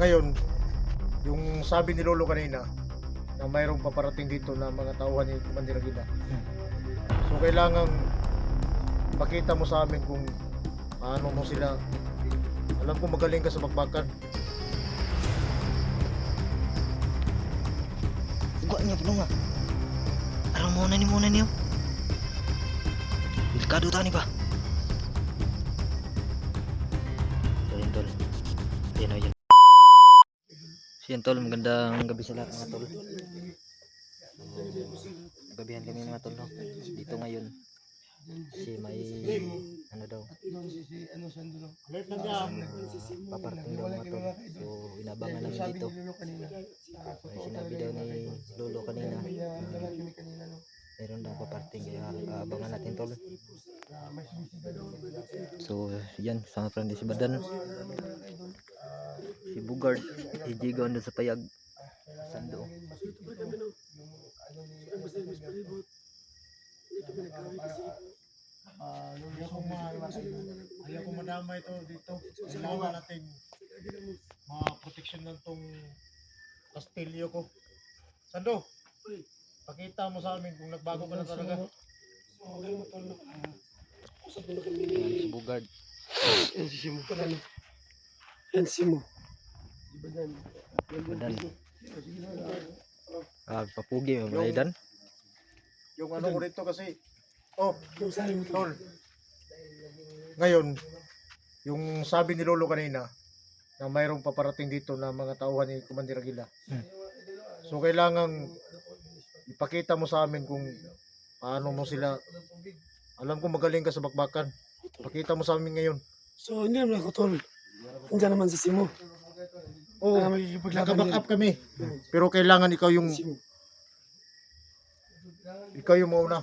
Ngayon, yung sabi ni Lolo kanina na mayroong paparating dito na mga tauhan ni Commander Aguila. So kailangan ipakita mo sa amin kung paano mo sila. Alam ko magaling ka sa bakbakan. Gua niya puno nga. Aram muna niyo. Delikado tani ba? So yun tol. Yun. So yun tol, magandang gabi sa lahat mga tol. Gabihan kami mga tol no? Dito ngayon. Kasi may ano daw paparating daw mga tol. So inabangan namin dito. May sinabi daw ni Lolo kanina meron daw paparating, kaya abangan natin tol. So yan, sama friend si Badan, si Bugard, si Jigo andun sa payag Sando. Ayaw ko madama ito dito. Kailangan natin ma-protection ng tong kastilyo ko. Sando, pakita mo sa amin kung nagbago ka na talaga. Si Bugard. Badan. Papugi mo ba Dan? Yung ano ko dito kasi, tol. Ngayon, yung sabi ni Lolo kanina na mayroong paparating dito na mga tauhan ni Commander Aguila. So kailangan ipakita mo sa amin kung paano mo sila. Alam ko magaling ka sa bakbakan. Pakita mo sa amin ngayon. So hindi naman ako tol. Nandiyan naman si Simo. Oo, naka-back up kami. Pero kailangan ikaw yung mauna.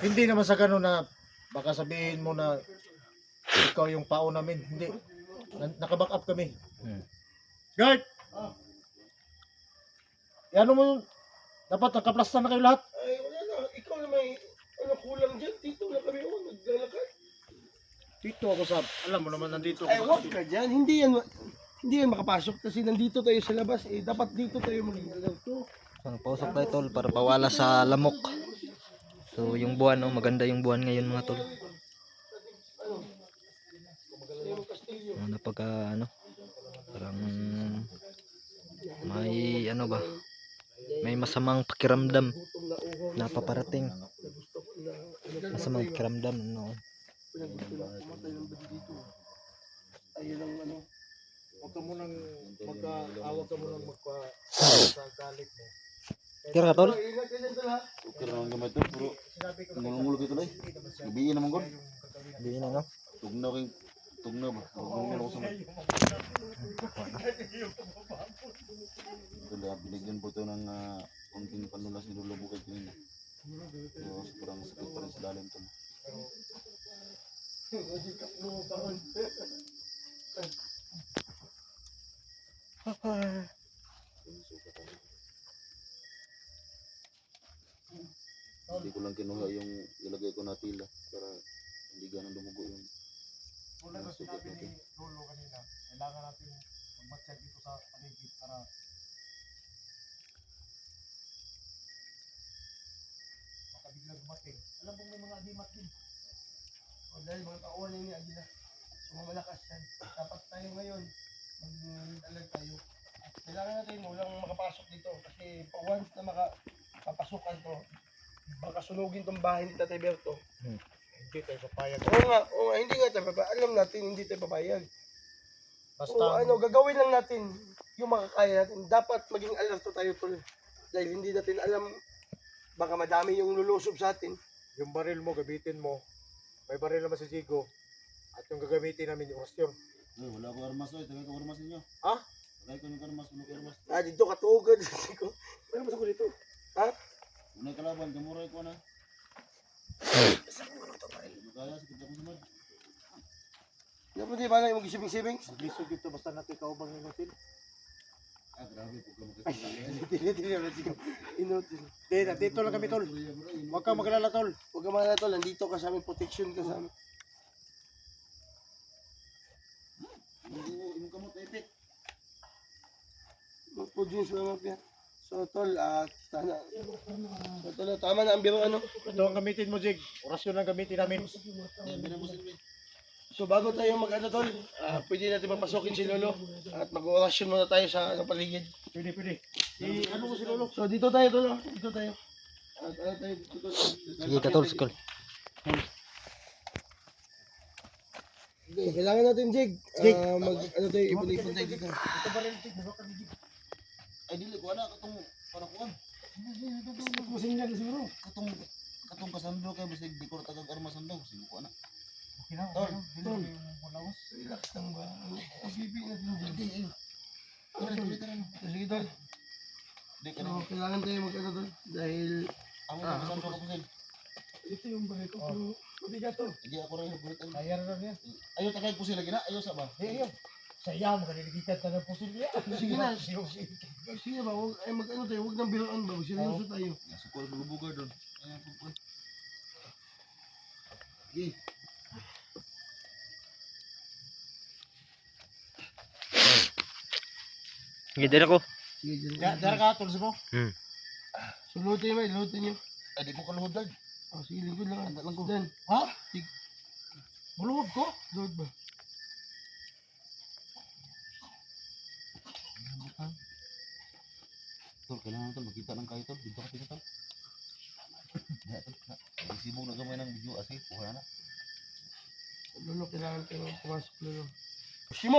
Hindi naman sa ganun na baka sabihin mo na ikaw yung pao namin. Hindi. Naka-back up kami. Guard! Yan mo yung dapat nakaplastan na kayo lahat. Ay, wala na. Ikaw na may kulang dyan. Dito na kami naglalakad. Dito ako sa, alam mo naman nandito ako. Ay, wag ka dyan. Hindi yan makapasok kasi nandito tayo sa labas. Dapat dito tayo mag-alala to. So nagpausap tayo tol para pawala sa lamok. So yung buwan maganda yung buwan ngayon mga tol. Napaka parang may ba? May masamang pakiramdam na paparating. Masamang pakiramdam Ayun ang Huwag ka munang awag ka munang sa galit mo. Kira ka tol? Kira naman gamay ito, puro ngulog ito na eh. Ibiin naman ko. Hindi na Tugnaw ba? Tugnaw ako sa mga. Ito lang, binigyan po ito ng konting panulas ni Lolo Bukay kanina. So, parang sakit pa rin sa lalim ito. Hindi ko lang kinuha yung ilagay ko na tila para hindi ganun dumugo yung Wala na sinabi ni Lolo kanina. Kailangan natin mag-check dito sa paligid para baka biglang dumating. Alam mo may mga agimat din. O dahil mga tauhan ni Agila. Sumamalakas yan. Dapat tayo ngayon mag-alert tayo. Kailangan natin walang makapasok dito kasi once na makapasukan to, baka sunugin tong bahay ni Tatay Berto. Hindi tayo papayag. Oo nga, hindi nga tayo papayag. Alam natin, hindi tayo papayag. Basta Gagawin lang natin yung makakaya natin. Dapat maging alerto tayo tol. Dahil hindi natin alam, baka madami yung lulusob sa atin. yung baril mo, gamitin mo. May baril naman si Jigo. At yung gagamitin namin yung osyon. Wala ko armas oy, tagay ko armas ninyo. Ha? Tagay ko yung armas, wala ko armas. Dito katugod. Ano ba sa dito? Ha? Unay kalaban, kamuray ko na. Kaya, sakit ako sumad. Yan mo di ba na yung mag-sibing-sibing? Lisog dito basta natin kaubang inutin. Grabe, huwag ka makasalayan. Inutin. Hindi, nandito lang kami tol. Huwag kang magalala tol. Huwag ka mga tol, nandito ka sa amin, protection ka sa amin. Yung kamot, ipit. Jeans Mafia. So tol, sana. So tol, tama na ang biro ano. Ito ang gamitin mo, Jig. Orasyon ang gamitin namin. So bago tayo mag-ano tol, pwede natin papasokin si Lolo at mag-orasyon muna tayo sa paligid. Pwede, pwede. Ano mo si Lolo? So dito tayo tol, dito tayo. At ano tayo dito tol. Sige ka tol, sikol. Okay, kailangan natin Jig. Ano tayo, ipon-ipon tayo dito. Ito ba rin, Jig? Baka ni Jig. Ay dili ko ana katong para kuan. Kusin niya siguro. Katong kasando kay bisig di ko tagag armas sandaw sige ko ana. Okay na, Tol, okay na. Dili mo lawas. Relax lang ba? Ang bibi natin Jig. Di ayo. Tara. So, sige tol. Di ka So, na. kailangan tayo mag-ano tol. Dahil Amo na kasando ka pusil. ito yung bahay ko. Pero mabigat to. Di ako ra gulit. Kaya na niya. Ayo tagay pusil lagi na. Ayo sa ba. Iyo. Saya mo kaniligitan ka ng pusil niya. Sige na. Sige ba, huwag ay mag-ano tayo, huwag nang biruan ba, seryoso tayo. Nasa ko lubugar doon. Ayan pagkuan. Gi. Sige, din ako. Sige, dyan. Dara ka, tulsi mo. So, luto yun, luto nyo. Ay di ko kaluhod lang. Oh, sige, lingkod lang. Anda lang ko. Dyan. Ha? Buluhod ko? Load ba? Tol, kailangan tol makita ng kayo tol. Dito ka tingin tol. Diha tol. Isibong na gamay ng video asi. Kuha na. Lolo, kailangan tayo pumasok, Lolo. Simo,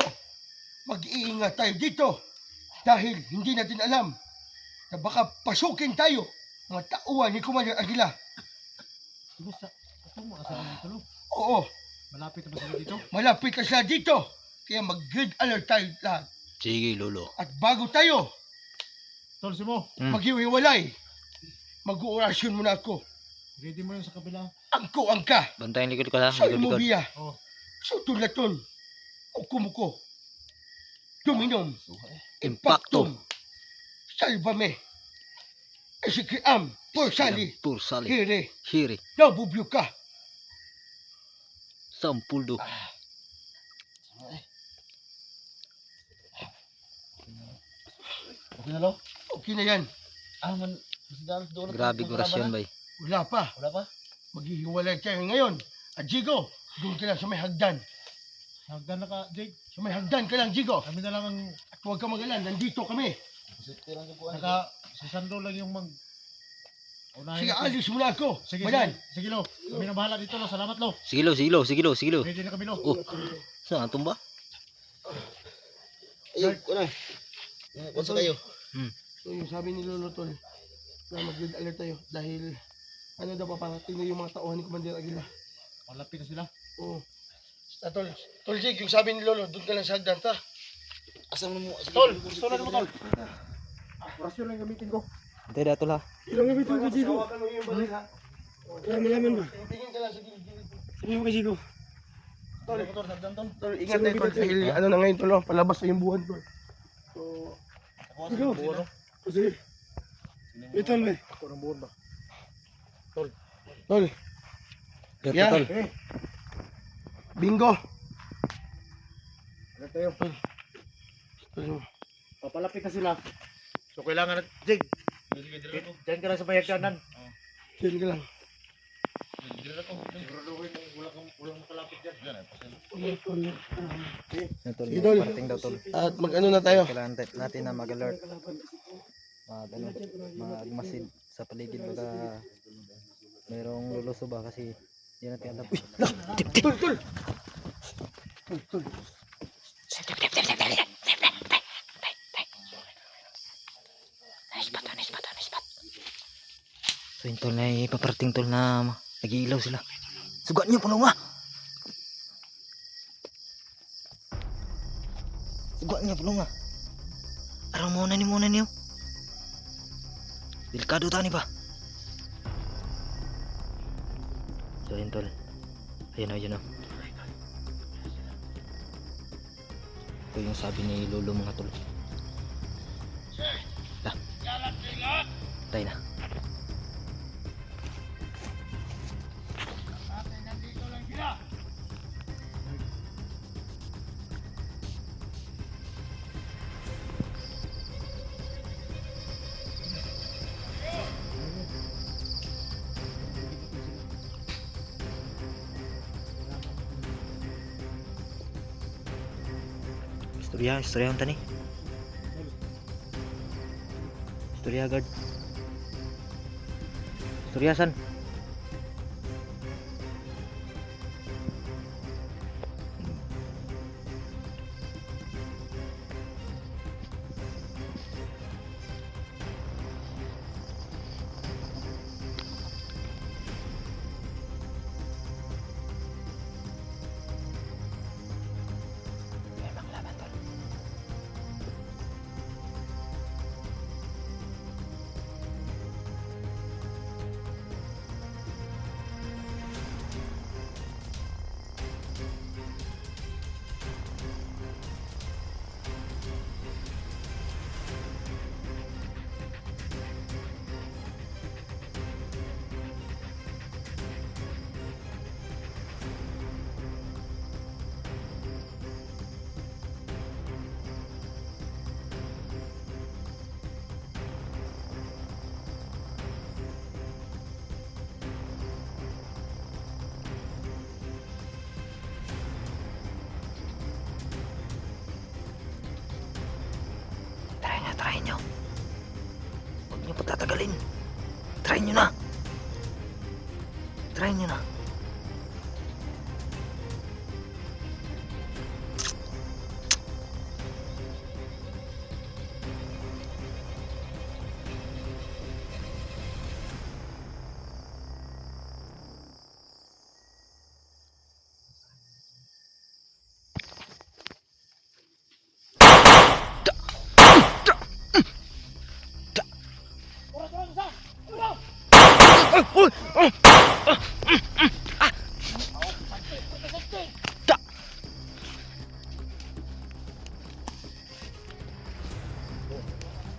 mag-iingat tayo dito. Dahil hindi natin alam na baka pasukin tayo mga tauhan ni Commander Aguila. Siguro sa... Ito mo, asawa dito, no? Oo, Malapit na ba sila dito? malapit na sila dito. Kaya mag-grid alert tayo lahat. Sige, lolo. At bago tayo Tulsi mo. maghiwalay, mag-uorasyon muna ako. Ready mo yun sa kabila. Angko angka, Bantayan likod ko ha. sa Likod, likod. imubiya, Oh. sutulaton, ukumuko, duminom, Impacto. impactum, salvame, esikiam, porsali, Pursali. hire, Hiri. nabubyo ka. Sampuldo. Okay na lo. Okay na yan, Man, masidalan doon. Grabe orasyon bay. wala pa, Wala pa. maghihiwalay tayo ngayon. At Jigo, doon ka lang sa may hagdan. Hagdan na ka, Jig. Sa may hagdan ka lang, Jigo. Kami na lang ang... At huwag ka magalan, nandito kami. Safety lang yung kuan. Si Sandro lang yung mag... Unahin Sige, natin. alis muna ako. Sige, Madan. sige, lo. Kami na bahala dito, lo. Salamat, lo. Sige lo, sige lo, sige lo, sige lo. Ready na kami, lo. Oh. Saan tumba? Ayo, kuan na. Kusa kayo. So yung sabi ni Lolo Tol, na mag-grid alert tayo dahil ano daw paparating na yung mga tauhan ni Commander Aguila. Malapit na sila. Oo. Tol, Tol Jig, yung sabi ni Lolo, doon ka lang sa hagdan, ta. Asa mo mo? Tol, gusto na mo, tol. Orasyon lang gamitin ko. Hintay dato la. Ilang gamitin ko, Jigo? Tawagan mo yung balik, ha? Wala malaman ba? Tingin ka lang sa gilid-gilid. Sabi mo kay Jigo. Tol, Tol, ingat tayo, Tol. Dahil ano na ngayon, Tol, palabas na yung buwan, Tol. So, Jigo. Sige. Ito, Tol, may. Ako ng buwan ba? Tol. Dato Yeah. tol. Bingo. Ano tayo? Tol, Papalapit na sila. So, kailangan na... Jig. Diyan ka lang sa bayagdanan. chill ka lang. Siguraduhin kung walang makalapit dyan. Tol. Sige, tol. Parating daw tol. At mag-ano na tayo. Kailangan natin na mag-alert. Magmasid sa paligid baka mayroong luluso ba kasi hindi natin alam. Uy, Tol, Tol. Tol. So yung tol na ipaparating tol na nag-iilaw sila. Sugat niyo puno nga. Sugat niyo puno nga. Araw muna niyo. Delikado tani pa. So yun tol. Ayun o. Ito yung sabi ni Lolo mga tol. Tayo na. Istorya tani. Istorya agad. Istoryasan. Try nyo. Huwag nyo patatagalin. Try nyo na. Try nyo na.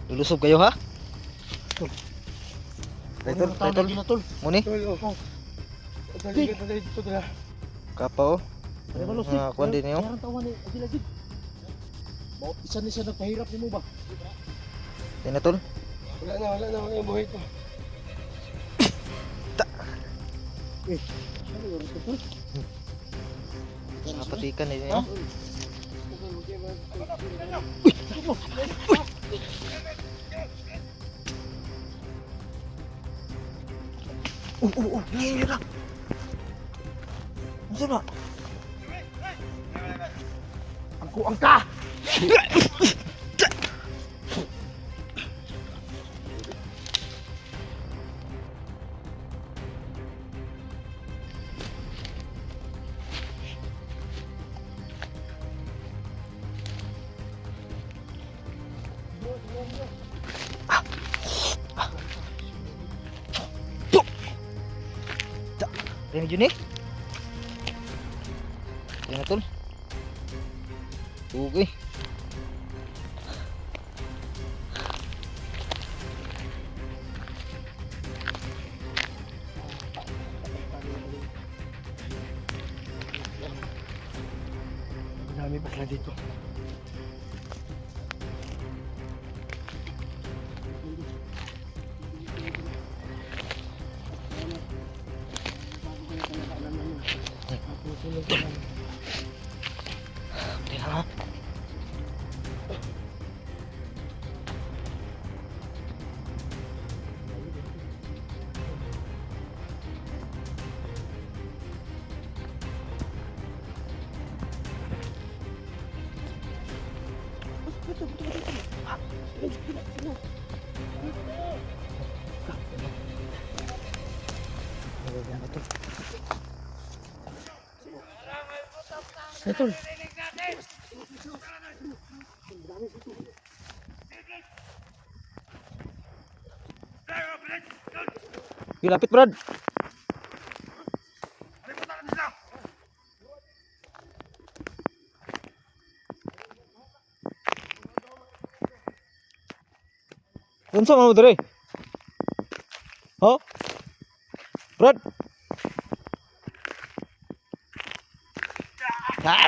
Lulusob kayo ha? Title. Muni? Kapaw. Kuan din niyo. Isa ni sa nagpahirap ni mo ba? Tinatol. Wala na yung buhay to. Napatikan niyo. Ngayon na. Ano ba? Ang ka! Rinig yun eh. Yan na tol. Okay. Dami pa sila dito. Tingnan ha. Setol. Yung lapit Brad. Unsa man mo dire? Ha? Brad. Ah!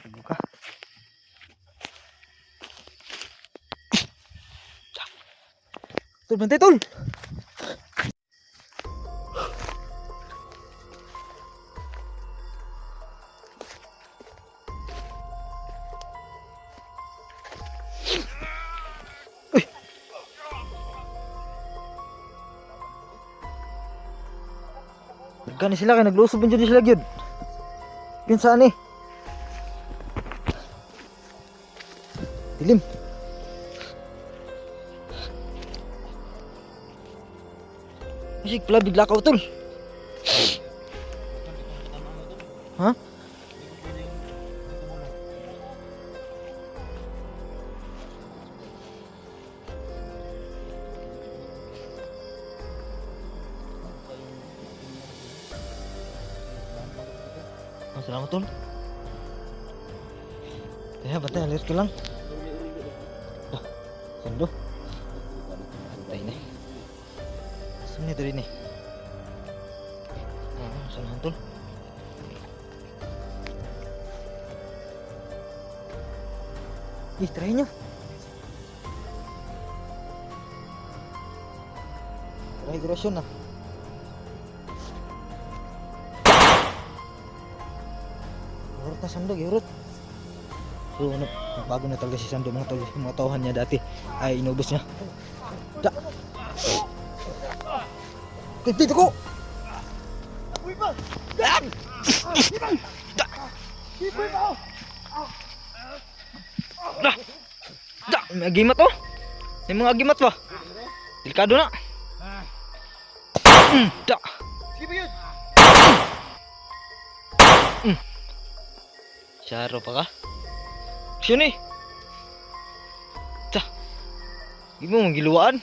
Buka. Tol, bantay tol. Gani sila kay naglusob din sila gyud. Kinsa ni? Dilim. Masig pala bigla ka utol. Ha? Salamat tol. Kaya bantay alert ka lang. Oh, sando. Bantay na. Saan nito rin eh? Salamat tol. Try nyo. Try grosyon na. Urut na sandog, urut. So, bago na talaga si Sando mga tol, yung mga tauhan niya dati ay inubos niya. Da! Dito ko! Da! Da! Da! May agimat oh! May mga agimat ba? Delikado na! Da! Syaro pa ka? Siya ni? Di mo giluwaan?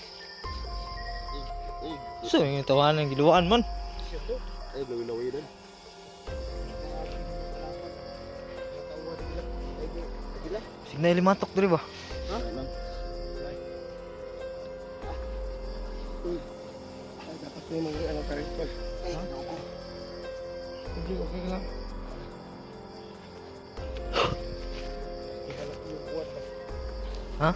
So, yung tawanan ng giluwaan man. Ay, lawi-lawi din. Signal limatok diri ba? Ha? Lang. Dapat may mga ano ka rin. Hindi, okay lang. Ha?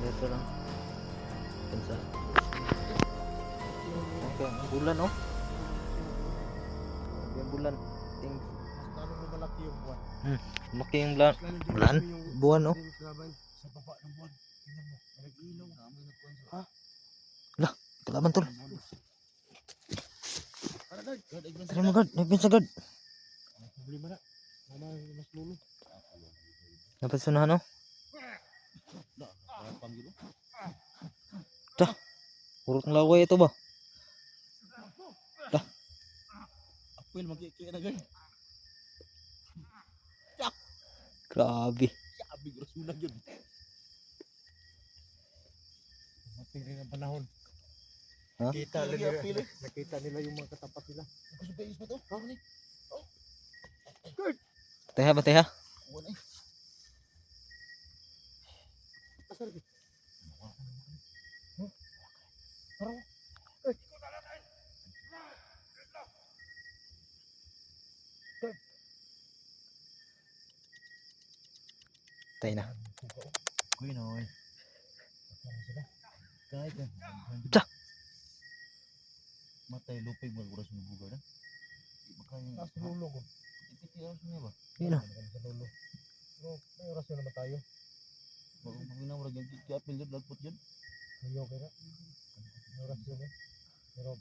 Ito lang. Pensa. Okay, ang bulan oh. Yung bulan. Ting. Mas lalo mo malaki yung buwan. Lumaki yung bulan. Bulan? Buwan oh. Sa baba ng buwan. Tingnan mo. Nag-ilaw. Ha? Lah, kalaban tol. Ano Tara mo gad, nagpinsa gad. Problema na. Mama, mas lulo. Napasunahan oh. Tah. Urut ng laway ito ba? Tah. Apil, magkikita na ganyan. Grabe. Sabi, rasunan yun. Matingin ang panahon. Ha? Nakita nila yung mga katapat nila. Gusto ba isma to? Ako ni. Teha ba teha? Buwan ay. Tay na. Kuy na oy. Kahit na. Tah. Matay lupig mag-uras ng bugar na. Makaya. Tapos lulo ko. Ipiti oras niya ba? Yun oh. Sa lulo. Pero may oras na naman tayo. Magminaw ra gyud kay apil jud lagpot jud. Ayaw kaya. May oras yun eh. Pero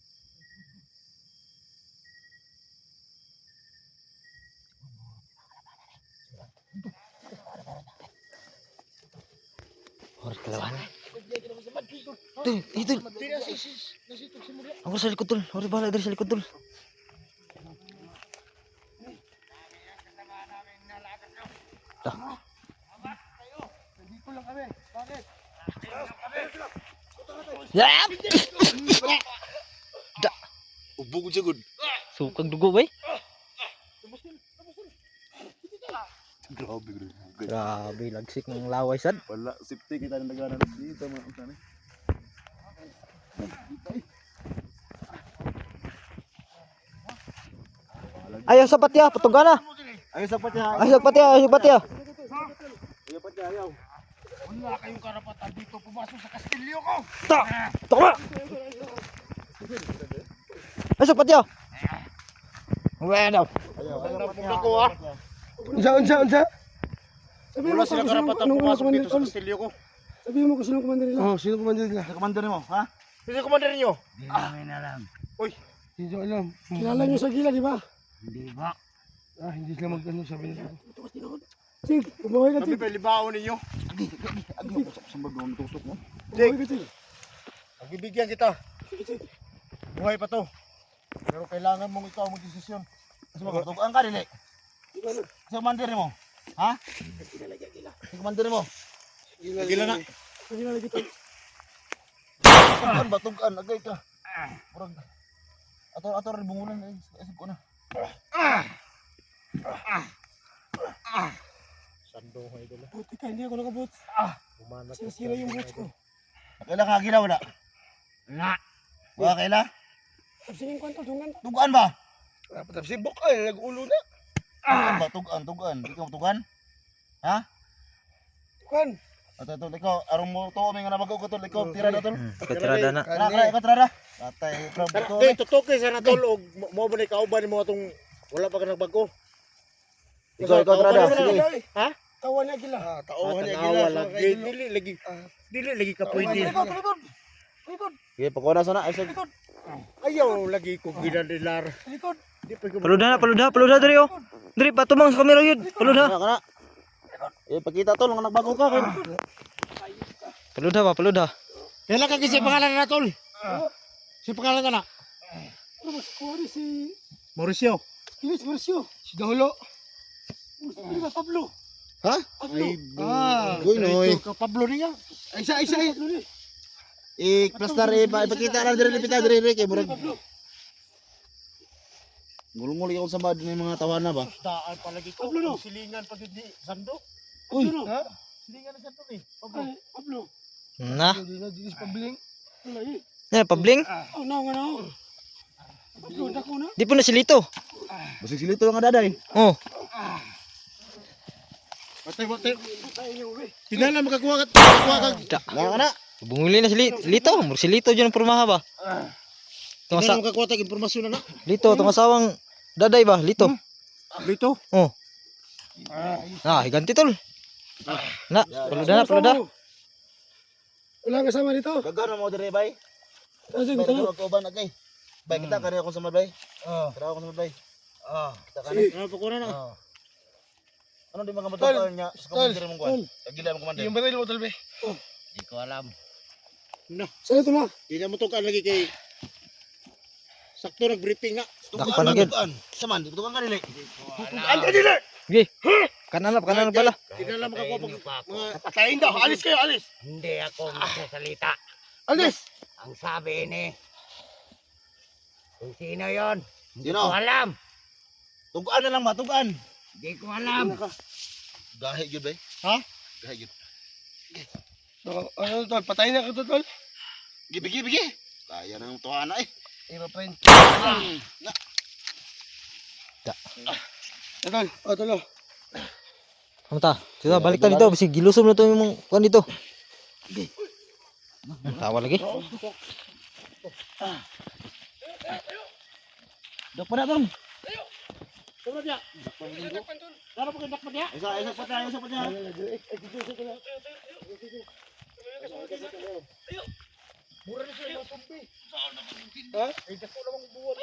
Oras kalawan. Ito. Ako sa likod tol. Ori bala dari sa likod tol. Dah. Dito lang kami. Bakit? Yap. Da. Ubog jud gud. Sukag dugo bay. Grabe. Grabe, lagsik ng laway sad. Wala, safety kita ng nagana dito mga utane. Ayaw sa patya, patuga na. Ayo sa patya. Ayaw sa patya, ayaw sa patya. Ayo patya ayaw. Wala kayong karapatan dito pumasok sa kastilyo ko. Ta! Tama! Ayaw sa patya. Bueno. Ayaw Napunta ko ha. Unsa? Wala sila karapatan pumasok dito sa kastilyo ko. Sabihin mo kung sino commander nila. Oh, sino commander nila? Sa commander mo, ha? Sino commander niyo? Hindi ko alam. Kilala niyo sa gila, di ba? Hindi ba? Hindi sila mag-ano sabi nila. Sig, bumawi ka, Sabi Sig. pa libao ninyo. Agi mo sa bagong tusok mo. Bumawi ka, Sig. Pagbibigyan kita. Buhay pa to. Pero kailangan mong ikaw magdesisyon. Sa bagong tugan ka dili. Sa commander mo. Ha? Sa commander mo. Gila na. Gila lagi to. Tugan ba tugan agay ka. Murag ator rin bungunan isip ko na. Sando nga idol. Buti ka, hindi ako nakabots. Bumanat. Sira yung boots ko. Kaila ka gila wala. Wala kaila. Tapsingin ko ito, dungan. Tugan ba? Tapsing bok ay, nag-ulo na. Tugan ba? Tugan. Di ka tugan? Ha? Kan, Ato ikaw aron mo to may nga nabago ko tol ikaw tira na tol. Katrada na. Kara ikaw tira. Patay ikaw to. Kay tutok sa natol og mo ba ni kauban mo atong wala pa ka nagbago. Ikaw tira. Sige. Ha? tawan niya gila. Tauhan niya gila. Dili lagi ka pwede. Likod. Sige pakona sana ay Ayaw lagi ko ginadilar. Likod. Di pa ko. Paluda diri oh. Diri patumang sa kamera yun. Paluda. kana. Pakita tol nga nagbago ka kay. Paluda. Kailan ka kasi pangalan na tol? Si pangalan na? Ano mas kuwari si Mauricio. Kinis Mauricio. Si Daholo. Ano ba Pablo? Ha? Pablo. Goy noy. Ka Pablo niya. Isa. Pablo ni. Plastar ipakita lang diri lipita diri kay murag. Pablo. Ngulunguli ako sa bad ng mga tawana ba? Daan palagi ko. Pablo, no? Silingan pag di sando. Uy. Pablo. Ha? Silingan na sando ni. Pablo. Ay, Pablo. Na. Hindi na dinis pabling. Wala eh. Na pabling. Oh, no. Pablo, dako na. Di po na silito. Basig silito lang nga daday. Oh. Batay. Tayo niyo, we. Tinala makakuha ka. Nga kana. Bunguli na silito. Mur silito dyan ang pormaha ba? Itong Tinala asa makakuha tag impormasyon na. lito, itong asawang daday ba? Lito. Dito. Oh. Higanti tol. Na, paluda. Wala ang kasama dito. Gagano mo diri bay? Sige, Bay tara. ko ba nagay? Bay kita kani ako sa mabay. Tara ako sa mabay. Kita kani. Ano pa ko na? Ano di mga matutuan niya sa commander mong kuan? Tagila mo commander. Yung baril mo, Talbe. Di ko alam. Saan ito na? Di na mo to lagi kay sakto nag-briefing na. Dakpan agad. Saman, tutukan ka dili. Anda dili. Sige. Kanan na pala. Tinala makakuha pag mga Patayin daw. Alis kayo, alis. Hindi ako magsasalita. Alis. Ang sabi ni kung sino yon, hindi Sino? ko alam. Tugan na lang ba, tugan. Hindi ko alam. Gahe gyud bay. Ha? Gahe gyud. Ano, Tol? Patayin na ka to, Tol. Bigi. Kaya nang tuana eh. Iba pa yun. Na. Tol. O, Tol. Ano ta? Sige, balik ta dito. Bisig gilusom na to yung kuan dito. Tawa lagi. Dok pa na tong. Sobra dia. Dara pa kay dakpa dia. Isa pa tayo. Mura ni siya tumpi. Ha? Ay dako lang buwan.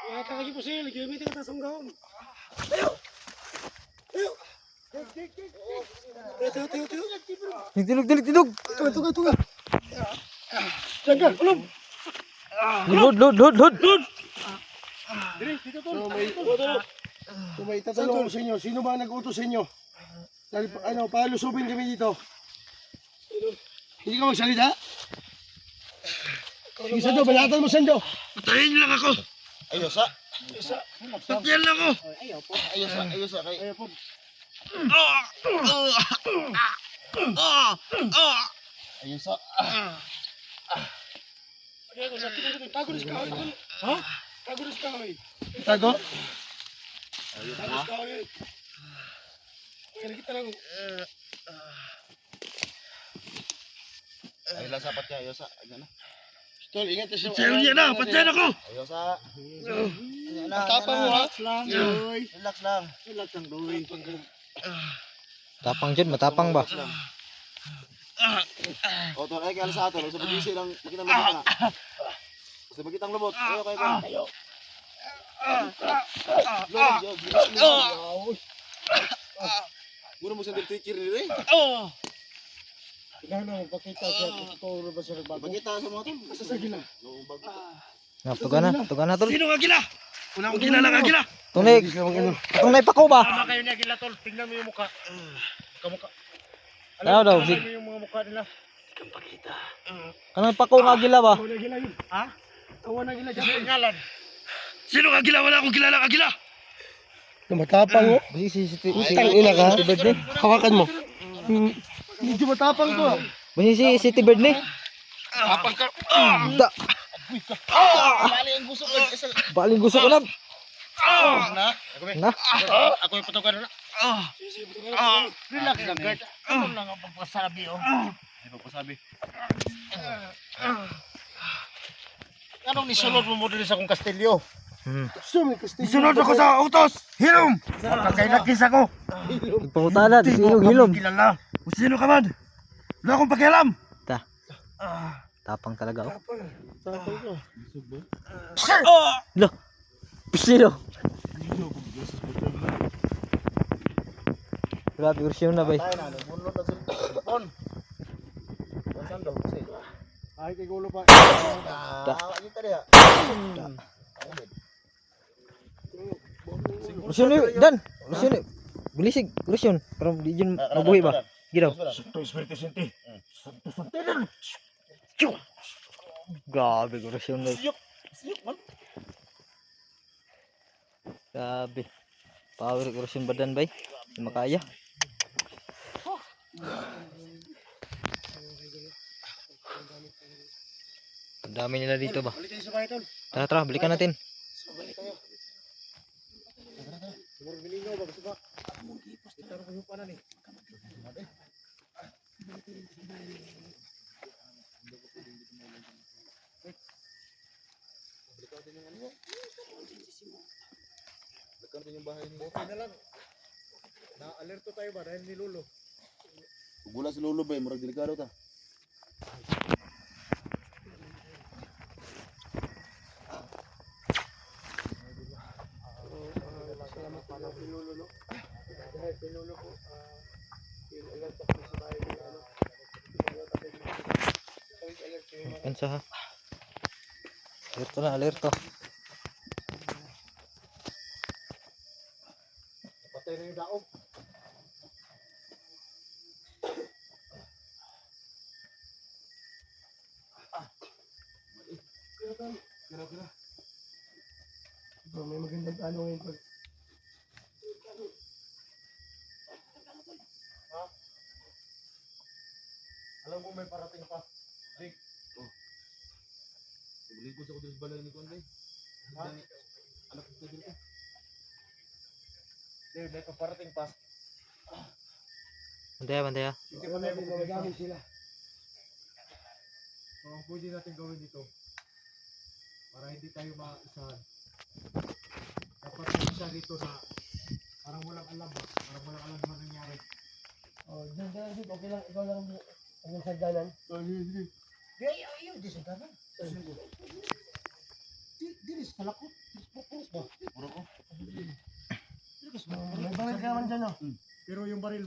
Wala ka lagi po siya. Gamitin ka tasong gawin. Tayo. Tilog. Tuga. Diyan ka, ulom. Load. So may tatanong ako sa inyo, sino ba nag-utos sa inyo? Dahil palusubin kami dito. Hindi ka magsalita? Sige, Sando, balatan mo, Sando. Patayin lang ako. Ayo sa. Sakyan lang ko. Ayos sa kay. Ayos sa. Tago rin ka. Ha? Tago rin ka. Tago? Tago ka. Kaya kita lang. Ay lang sapat ka, ayos sa. Ayan na. Tol, ingat siya. Patyan na, patyan ako. Ayos sa. Ayan na. Tapang mo ha. Relax lang. Tapang dyan, matapang ba? O tol, ay kaya sa tol. Sa pag-isi lang, makitang lubot na. Sa makitang lubot. Ayo kayo. Muna mo sa dirtikir nila eh. Kailangan na magpakita siya kung totoo ba siya nagbago. Bagita sa mga tol. Basta sa gila. Tugan na tol. Sino ka gila? Wala akong kilala ka gila. Tunig. Itong naipako ba? Tama kayo niya gila tol. Tingnan mo yung mukha. Kamukha. Ano daw? Tingnan mo yung mga mukha nila. Anong pako nga gila ba? Tawa na gila yun. Ha? Tawa na gila. Kasi ngalan. Sino ka gila? Wala akong kilala ka gila. Matapang mo. Basi si ina ka. Bird ni. Hawakan mo. Medyo matapang to. Basi si City Bird ni. Tapang ka. Da. Bali ang gusto ko. Baling gusto ko na. Na. Na. Ako yung patukan na. Relax lang, Kurt. Ano lang ang pagpasabi, oh. Hindi pa pasabi. Anong nisunod mo din sa akong kastilyo? Isunod ako sa utos. Hilom. Kakainagkis ako. Pangutana, silong hilom. Kilala. Kung sino ka man. Wala akong pakialam. Ta. Tapang talaga oh. Lo. Sino? Grabe version na bay. Tayo na. Bunlot na sila. Pon. Saan daw? Kasi. Ay, kay gulo pa. Ayun ka diya. Version ni Dan. Version ni. Bulisig, version. Pero di dyan mabuhi ba? Gidaw. Ito, Espiritu Santi. Grabe version na. Grabe. Power version badan bay. Di makaya. Ang dami nila dito ba? Balik kayo sa bahay, tol. Tara, balikan natin. Balik kayo. Siguro bilingaw ba? Gusto ba? Itaro ko yung panan eh. Dekan yung bahay niya. Okay na lang. Na-alerto tayo ba dahil ni Lolo? Gula si Lolo ba? Murag delikado ta. Salamat pala kay Lolo, no? Dahil kay Lolo po, alert ako sa bahay ng ano. Alert kayo mga Kansa ha. Alerto na, alerto. Patay na yung daog. Kira. Ito, may magandang ano ngayon ko. Alam mo may parating pa. Lingkod sa kudus balay ni Konday. Anak ko dito. Hindi, may paparating pa. Bantaya. Hindi pa tayo Magamit sila. So, ang pwede natin gawin dito para hindi tayo maisahan. Dapat yung isa dito na parang walang alam ba? Parang walang alam naman nangyari. Oh, dyan, okay lang, ikaw lang ang sagdanan. Ayun, di sa ganan. Di sa kalakot. Pupulos ba? Mura ko. May baril ka naman dyan, no? Pero yung baril